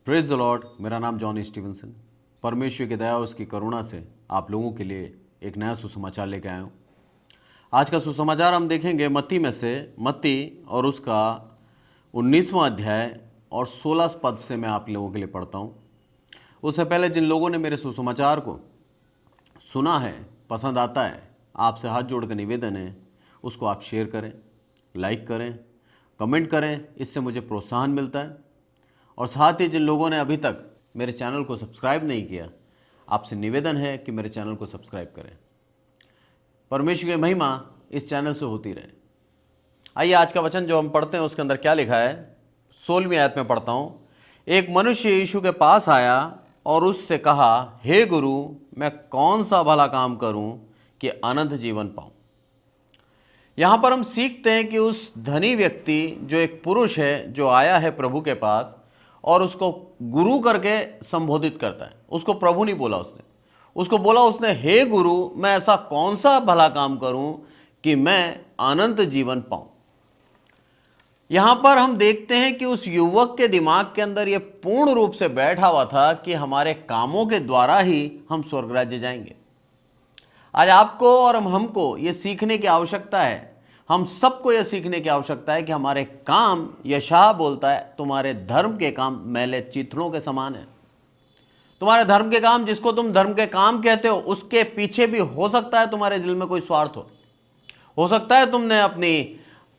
Praise the Lord. मेरा नाम John Stevenson. परमेश्वर की दया और उसकी करुणा से आप लोगों के लिए एक नया सुसमाचार लेके आया हूँ। आज का सुसमाचार हम देखेंगे मत्ती में से, मत्ती और उसका 19वां अध्याय और 16 पद से मैं आप लोगों के लिए पढ़ता हूँ। उससे पहले जिन लोगों ने मेरे सुसमाचार को सुना है, पसंद आता है, आपसे हाथ जोड़ कर निवेदन है उसको आप शेयर करें, लाइक करें, कमेंट करें। इससे मुझे प्रोत्साहन मिलता है। और साथ ही जिन लोगों ने अभी तक मेरे चैनल को सब्सक्राइब नहीं किया, आपसे निवेदन है कि मेरे चैनल को सब्सक्राइब करें। परमेश्वर की महिमा इस चैनल से होती रहे। आइए आज का वचन जो हम पढ़ते हैं उसके अंदर क्या लिखा है, 16वीं आयत में पढ़ता हूँ। एक मनुष्य यीशु के पास आया और उससे कहा, हे गुरु, मैं कौन सा भला काम करूं कि अनंत जीवन पाऊं। यहां पर हम सीखते हैं कि उस धनी व्यक्ति जो एक पुरुष है, जो आया है प्रभु के पास और उसको गुरु करके संबोधित करता है। उसको प्रभु नहीं बोला उसको बोला उसने, हे गुरु, मैं ऐसा कौन सा भला काम करूं कि मैं अनंत जीवन पाऊं। यहां पर हम देखते हैं कि उस युवक के दिमाग के अंदर यह पूर्ण रूप से बैठा हुआ था कि हमारे कामों के द्वारा ही हम स्वर्ग राज्य जाएंगे। आज आपको और हमको यह सीखने की आवश्यकता है। हम सबको यह सीखने की आवश्यकता है कि हमारे काम, यशायाह बोलता है, तुम्हारे धर्म के काम मैले चिथड़ों के समान है। तुम्हारे धर्म के काम, जिसको तुम धर्म के काम कहते हो, उसके पीछे भी हो सकता है तुम्हारे दिल में कोई स्वार्थ हो सकता है तुमने अपनी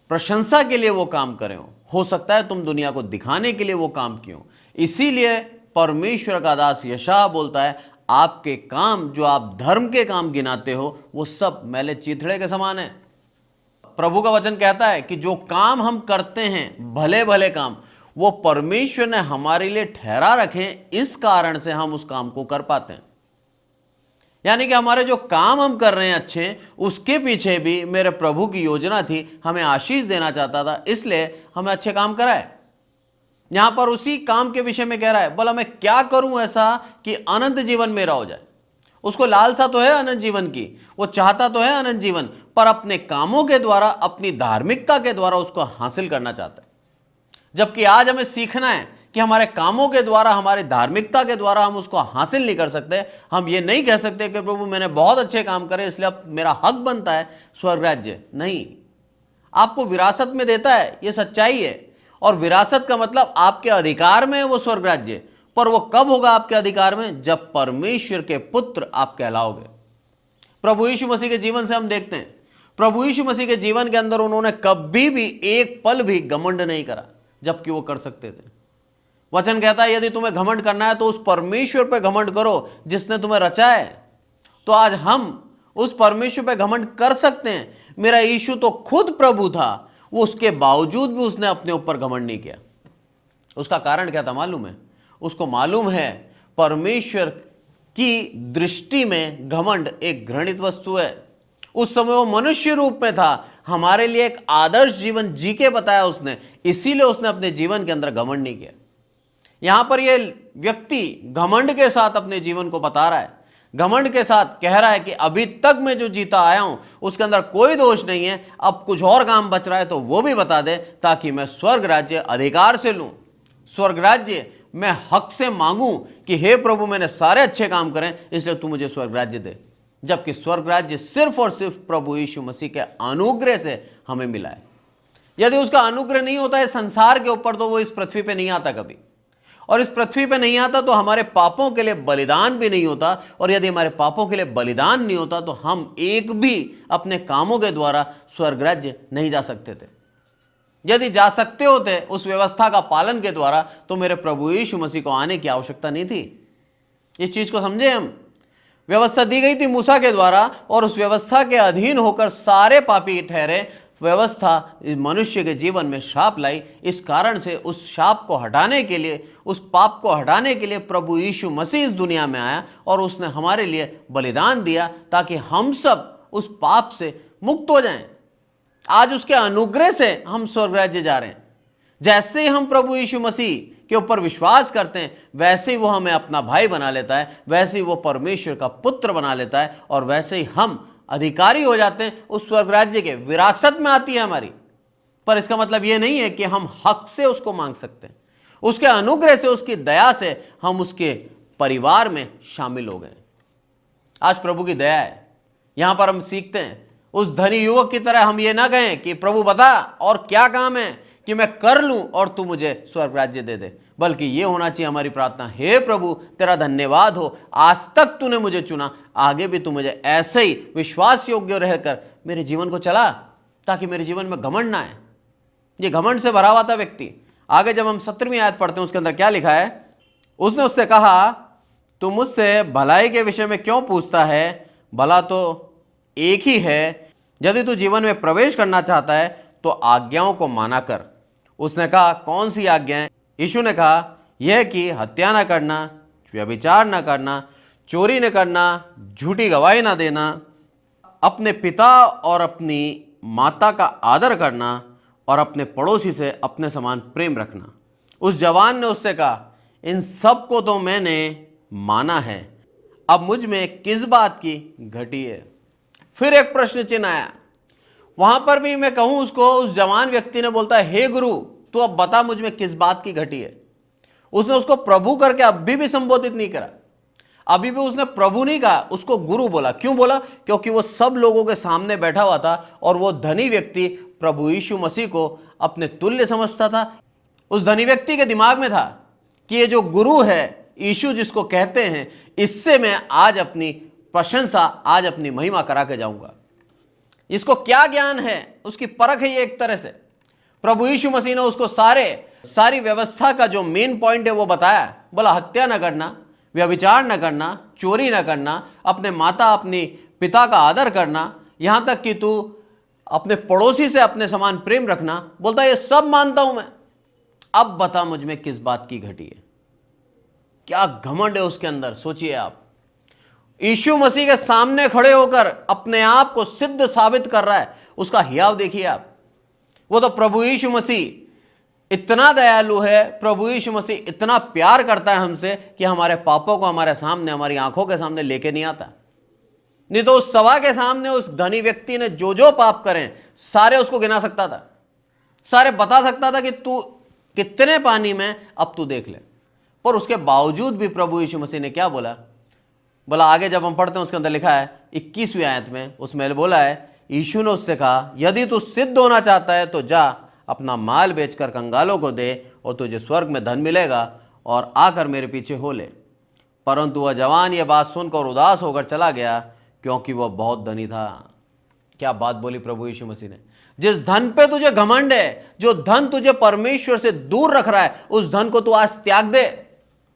प्रशंसा के लिए वो काम करे हो सकता है तुम दुनिया को दिखाने के लिए वो काम किए हो। इसीलिए परमेश्वर का दास यशायाह बोलता है, आपके काम जो आप धर्म के काम गिनाते हो वो सब मैले चिथड़े के समान है। प्रभु का वचन कहता है कि जो काम हम करते हैं, भले भले काम, वो परमेश्वर ने हमारे लिए ठहरा रखे, इस कारण से हम उस काम को कर पाते हैं। यानी कि हमारे जो काम हम कर रहे हैं अच्छे, उसके पीछे भी मेरे प्रभु की योजना थी, हमें आशीष देना चाहता था, इसलिए हमें अच्छे काम कराए। यहां पर उसी काम के विषय में कह रहा है, बोला मैं क्या करूं ऐसा कि अनंत जीवन मेरा हो जाए। उसको लालसा तो है अनंत जीवन की, वो चाहता तो है अनंत जीवन, पर अपने कामों के द्वारा, अपनी धार्मिकता के द्वारा उसको हासिल करना चाहता है। जबकि आज हमें सीखना है कि हमारे कामों के द्वारा, हमारी धार्मिकता के द्वारा हम उसको हासिल नहीं कर सकते। हम ये नहीं कह सकते कि प्रभु मैंने बहुत अच्छे काम करे इसलिए अब मेरा हक बनता है स्वर्ग राज्य। नहीं, आपको विरासत में देता है, ये सच्चाई है। और विरासत का मतलब आपके अधिकार में है वो स्वर्ग राज्य। पर वो कब होगा आपके अधिकार में? जब परमेश्वर के पुत्र आप कहलाओगे। प्रभु यीशु मसीह के जीवन से हम देखते हैं, प्रभु यीशु मसीह के जीवन के अंदर उन्होंने कभी भी एक पल भी घमंड नहीं करा, जबकि वो कर सकते थे। वचन कहता है, यदि तुम्हें घमंड करना है तो उस परमेश्वर पे घमंड करो जिसने तुम्हें रचा है। तो आज हम उस परमेश्वर पे घमंड कर सकते हैं। मेरा यीशु तो खुद प्रभु था, वो उसके बावजूद भी उसने अपने ऊपर घमंड नहीं किया। उसका कारण क्या था मालूम है? उसको मालूम है परमेश्वर की दृष्टि में घमंड एक घृणित वस्तु है। उस समय वो मनुष्य रूप में था, हमारे लिए एक आदर्श जीवन जी के बताया उसने, इसीलिए उसने अपने जीवन के अंदर घमंड नहीं किया। यहां पर यह व्यक्ति घमंड के साथ अपने जीवन को बता रहा है, घमंड के साथ कह रहा है कि अभी तक मैं जो जीता आया हूं उसके अंदर कोई दोष नहीं है, अब कुछ और काम बच रहा है तो वो भी बता दे, ताकि मैं स्वर्ग राज्य अधिकार से लूं। स्वर्ग राज्य मैं हक से मांगूं कि हे प्रभु मैंने सारे अच्छे काम करें, इसलिए तू मुझे स्वर्ग राज्य दे। जबकि स्वर्ग राज्य सिर्फ और सिर्फ प्रभु यीशु मसीह के अनुग्रह से हमें मिला है। यदि उसका अनुग्रह नहीं होता है संसार के ऊपर, तो वो इस पृथ्वी पे नहीं आता कभी। और इस पृथ्वी पे नहीं आता तो हमारे पापों के लिए बलिदान भी नहीं होता। और यदि हमारे पापों के लिए बलिदान नहीं होता तो हम एक भी अपने कामों के द्वारा स्वर्ग राज्य नहीं जा सकते थे। यदि जा सकते होते उस व्यवस्था का पालन के द्वारा, तो मेरे प्रभु यीशु मसीह को आने की आवश्यकता नहीं थी। इस चीज को समझे हम। व्यवस्था दी गई थी मूसा के द्वारा, और उस व्यवस्था के अधीन होकर सारे पापी ठहरे। व्यवस्था मनुष्य के जीवन में श्राप लाई। इस कारण से उस श्राप को हटाने के लिए, उस पाप को हटाने के लिए प्रभु यीशु मसीह इस दुनिया में आया और उसने हमारे लिए बलिदान दिया, ताकि हम सब उस पाप से मुक्त हो जाएं। आज उसके अनुग्रह से हम स्वर्ग राज्य जा रहे हैं। जैसे ही हम प्रभु यीशु मसीह के ऊपर विश्वास करते हैं, वैसे ही वो हमें अपना भाई बना लेता है, वैसे ही वो परमेश्वर का पुत्र बना लेता है, और वैसे ही हम अधिकारी हो जाते हैं उस स्वर्ग राज्य के। विरासत में आती है हमारी। पर इसका मतलब यह नहीं है कि हम हक से उसको मांग सकते हैं। उसके अनुग्रह से, उसकी दया से हम उसके परिवार में शामिल हो गए। आज प्रभु की दया है। यहां पर हम सीखते हैं उस धनी युवक की तरह हम ये ना कहें कि प्रभु बता और क्या काम है कि मैं कर लूं और तू मुझे स्वर्ग राज्य दे दे, बल्कि ये होना चाहिए हमारी प्रार्थना, हे प्रभु तेरा धन्यवाद हो, आज तक तूने मुझे चुना, आगे भी तू मुझे ऐसे ही विश्वास योग्य रहकर मेरे जीवन को चला, ताकि मेरे जीवन में घमंड ना आए। ये घमंड से भरा हुआ था व्यक्ति। आगे जब हम 17वीं आयत पढ़ते हैं उसके अंदर क्या लिखा है, उसने उससे कहा तू मुझसे भलाई के विषय में क्यों पूछता है, भला तो एक ही है, यदि तू जीवन में प्रवेश करना चाहता है तो आज्ञाओं को माना कर। उसने कहा कौन सी आज्ञाएं? यीशु ने कहा यह कि हत्या न करना, व्यभिचार न करना, चोरी न करना, झूठी गवाही न देना, अपने पिता और अपनी माता का आदर करना और अपने पड़ोसी से अपने समान प्रेम रखना। उस जवान ने उससे कहा इन सब को तो मैंने माना है, अब मुझ में किस बात की घटी है? फिर एक प्रश्न चिन्ह आया। वहां पर भी मैं कहूं उसको, उस जवान व्यक्ति ने बोलता है हे गुरु तू अब बता मुझ में किस बात की घटी है। उसने उसको प्रभु करके अभी भी संबोधित नहीं करा, अभी भी उसने प्रभु नहीं कहा, उसको गुरु बोला। क्यों बोला? क्योंकि वो सब लोगों के सामने बैठा हुआ था और वो धनी व्यक्ति प्रभु यीशु मसीह को अपने तुल्य समझता था। उस धनी व्यक्ति के दिमाग में था कि ये जो गुरु है यीशु जिसको कहते हैं, इससे मैं आज अपनी प्रशंसा, आज अपनी महिमा करा के जाऊंगा। इसको क्या ज्ञान है, उसकी परख है ये एक तरह से। प्रभु यीशु मसीह ने उसको सारी व्यवस्था का जो मेन पॉइंट है वो बताया। बोला हत्या न करना, व्यभिचार न करना, चोरी न करना, अपने माता अपनी पिता का आदर करना, यहां तक कि तू अपने पड़ोसी से अपने समान प्रेम रखना। बोलता ये सब मानता हूं मैं, अब बता मुझ में किस बात की घटी है। क्या घमंड है उसके अंदर, सोचिए आप। यीशु मसीह के सामने खड़े होकर अपने आप को सिद्ध साबित कर रहा है। उसका हियाव देखिए आप। वो तो प्रभु यीशु मसीह इतना दयालु है, प्रभु यीशु मसीह इतना प्यार करता है हमसे कि हमारे पापों को हमारे सामने, हमारी आंखों के सामने लेके नहीं आता। नहीं तो उस सभा के सामने उस धनी व्यक्ति ने जो जो पाप करें सारे उसको गिना सकता था, सारे बता सकता था कि तू कितने पानी में, अब तू देख ले। पर उसके बावजूद भी प्रभु यीशु मसीह ने क्या बोला? बोला आगे जब हम पढ़ते हैं उसके अंदर लिखा है 21वीं आयत में, उसमें बोला है यीशु ने उससे कहा यदि तू सिद्ध होना चाहता है तो जा अपना माल बेचकर कंगालों को दे और तुझे स्वर्ग में धन मिलेगा और आकर मेरे पीछे हो ले। परंतु वह जवान यह बात सुनकर उदास होकर चला गया क्योंकि वह बहुत धनी था। क्या बात बोली प्रभु यीशु मसीह ने। जिस धन पे तुझे घमंड है, जो धन तुझे परमेश्वर से दूर रख रहा है, उस धन को तू आज त्याग दे।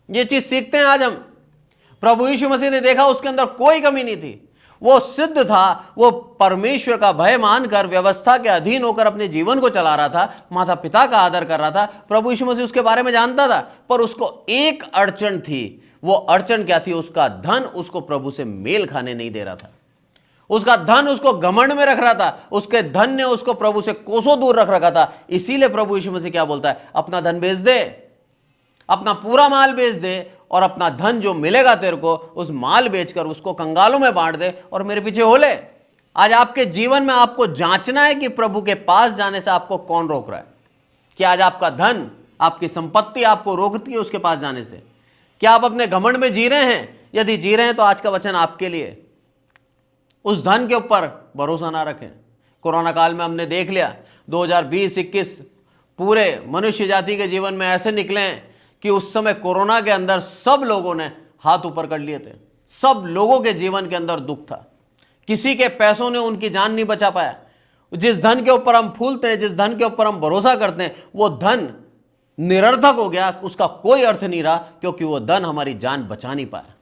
ये चीज सीखते हैं आज हम। प्रभु यीशु मसीह ने देखा उसके अंदर कोई कमी नहीं थी, वो सिद्ध था, वो परमेश्वर का भय मानकर व्यवस्था के अधीन होकर अपने जीवन को चला रहा था, माता पिता का आदर कर रहा था। प्रभु यीशु मसीह उसके बारे में जानता था, पर उसको एक अड़चन थी। वो अड़चन क्या थी? उसका धन उसको प्रभु से मेल खाने नहीं दे रहा था। उसका धन उसको घमंड में रख रहा था, उसके धन ने उसको प्रभु से कोसों दूर रख रखा था। इसीलिए प्रभु यीशु मसीह क्या बोलता है? अपना धन बेच दे, अपना पूरा माल बेच दे और अपना धन जो मिलेगा तेरे को, उस माल बेचकर उसको कंगालों में बांट दे और मेरे पीछे हो ले। आज आपके जीवन में आपको जांचना है कि प्रभु के पास जाने से आपको कौन रोक रहा है। कि आज आपका धन, आपकी संपत्ति आपको रोकती है उसके पास जाने से? क्या आप अपने घमंड में जी रहे हैं? यदि जी रहे हैं तो आज का वचन आपके लिए। उस धन के ऊपर भरोसा ना रखें। कोरोना काल में हमने देख लिया 2020-21 पूरे मनुष्य जाति के जीवन में ऐसे निकले कि उस समय कोरोना के अंदर सब लोगों ने हाथ ऊपर कर लिए थे। सब लोगों के जीवन के अंदर दुख था। किसी के पैसों ने उनकी जान नहीं बचा पाया। जिस धन के ऊपर हम फूलते हैं, जिस धन के ऊपर हम भरोसा करते हैं, वो धन निरर्थक हो गया, उसका कोई अर्थ नहीं रहा, क्योंकि वो धन हमारी जान बचा नहीं पाया।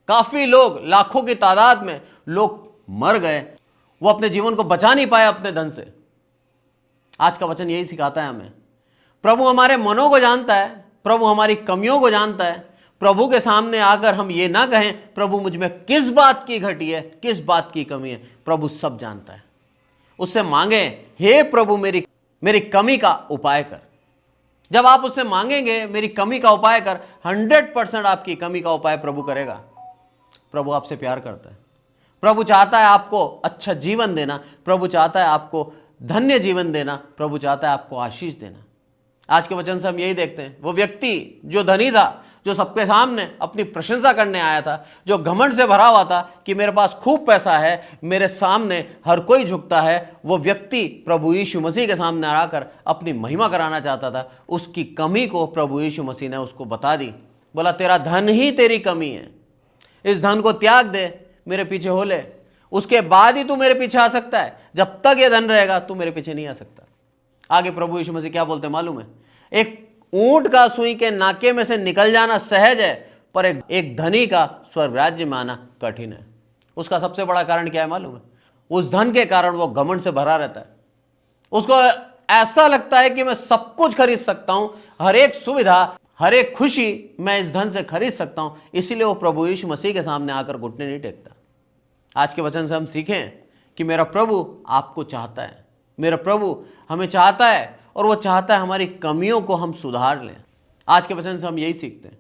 काफी लोग, लाखों की तादाद में लोग मर गए, वो अपने जीवन को बचा नहीं पाए अपने धन से। आज का वचन यही सिखाता है हमें। प्रभु हमारे मनों को जानता है, प्रभु हमारी कमियों को जानता है। प्रभु के सामने आकर हम ये ना कहें प्रभु मुझ में किस बात की घटी है, किस बात की कमी है। प्रभु सब जानता है। उससे मांगे, हे प्रभु मेरी कमी का उपाय कर। जब आप उससे मांगेंगे मेरी कमी का उपाय कर, 100% आपकी कमी का उपाय प्रभु करेगा। प्रभु आपसे प्यार करता है। प्रभु चाहता है आपको अच्छा जीवन देना। प्रभु चाहता है आपको धन्य जीवन देना। प्रभु चाहता है आपको आशीष देना। आज के वचन से हम यही देखते हैं, वो व्यक्ति जो धनी था, जो सबके सामने अपनी प्रशंसा करने आया था, जो घमंड से भरा हुआ था कि मेरे पास खूब पैसा है, मेरे सामने हर कोई झुकता है, वो व्यक्ति प्रभु यीशु मसीह के सामने आकर अपनी महिमा कराना चाहता था। उसकी कमी को प्रभु यीशु मसीह ने उसको बता दी, बोला तेरा धन ही तेरी कमी है, इस धन को त्याग दे, मेरे पीछे हो ले, उसके बाद ही तू मेरे पीछे आ सकता है, जब तक ये धन रहेगा तू मेरे पीछे नहीं आ सकता। आगे प्रभु यीशु मसीह क्या बोलते हैं मालूम है? एक ऊंट का सुई के नाके में से निकल जाना सहज है, पर एक धनी का स्वर्ग राज्य में आना कठिन है। उसका सबसे बड़ा कारण क्या है मालूम है? उस धन के कारण वो घमंड से भरा रहता है। उसको ऐसा लगता है कि मैं सब कुछ खरीद सकता हूं, हर एक सुविधा, हर एक खुशी मैं इस धन से खरीद सकता हूं, इसीलिए वो प्रभु यीशु मसीह के सामने आकर घुटने नहीं टेकता। आज के वचन से हम सीखें कि मेरा प्रभु आपको चाहता है, मेरा प्रभु हमें चाहता है, और वो चाहता है हमारी कमियों को हम सुधार लें। आज के वचन से हम यही सीखते हैं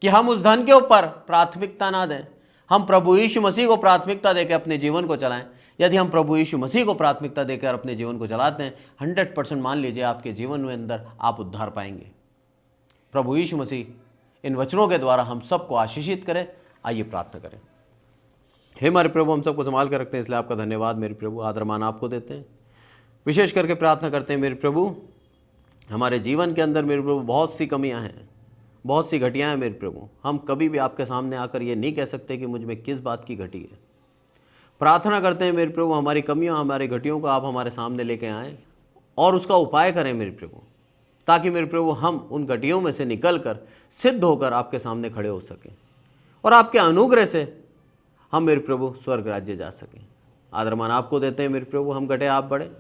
कि हम उस धन के ऊपर प्राथमिकता ना दें, हम प्रभु यीशु मसीह को प्राथमिकता देकर अपने जीवन को चलाएं। यदि हम प्रभु यीशु मसीह को प्राथमिकता देकर अपने जीवन को चलाते हैं, 100% मान लीजिए आपके जीवन में अंदर आप उद्धार पाएंगे। प्रभु यीशु मसीह इन वचनों के द्वारा हम सबको आशीषित करें। आइए प्रार्थना करें। हे हमारे प्रभु, हम सबको संभाल कर रखते हैं, इसलिए आपका धन्यवाद मेरे प्रभु। आदर मान आपको देते हैं। विशेष करके प्रार्थना करते हैं मेरे प्रभु, हमारे जीवन के अंदर मेरे प्रभु बहुत सी कमियां हैं, बहुत सी घटियां हैं मेरे प्रभु। हम कभी भी आपके सामने आकर ये नहीं कह सकते कि मुझ में किस बात की घटी है। प्रार्थना करते हैं मेरे प्रभु, हमारी कमियों, हमारी घटियों को आप हमारे सामने लेके आएँ और उसका उपाय करें मेरे प्रभु, ताकि मेरे प्रभु हम उन घटियों में से निकल कर सिद्ध होकर आपके सामने खड़े हो सकें और आपके अनुग्रह से हम मेरे प्रभु स्वर्ग राज्य जा सकें। आदरमान आपको देते हैं मेरे प्रभु, हम घटे आप बढ़े।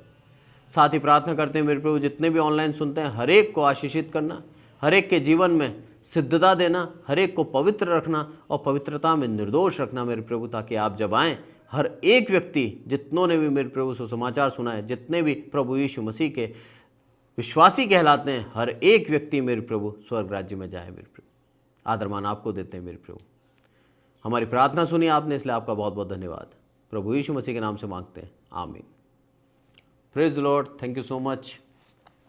साथ ही प्रार्थना करते हैं मेरे प्रभु, जितने भी ऑनलाइन सुनते हैं हर एक को आशीषित करना, हर एक के जीवन में सिद्धता देना, हर एक को पवित्र रखना और पवित्रता में निर्दोष रखना मेरे प्रभु, ताकि आप जब आएँ हर एक व्यक्ति, जितनों ने भी मेरे प्रभु सुसमाचार सुना है, जितने भी प्रभु यीशु मसीह के विश्वासी कहलाते हैं, हर एक व्यक्ति मेरे प्रभु स्वर्ग राज्य में जाए मेरे प्रभु। आदरमान आपको देते हैं मेरे प्रभु। हमारी प्रार्थना सुनी आपने, इसलिए आपका बहुत बहुत धन्यवाद। प्रभु यीशु मसीह के नाम से मांगते हैं, आमीन। Praise the Lord. Thank you so much.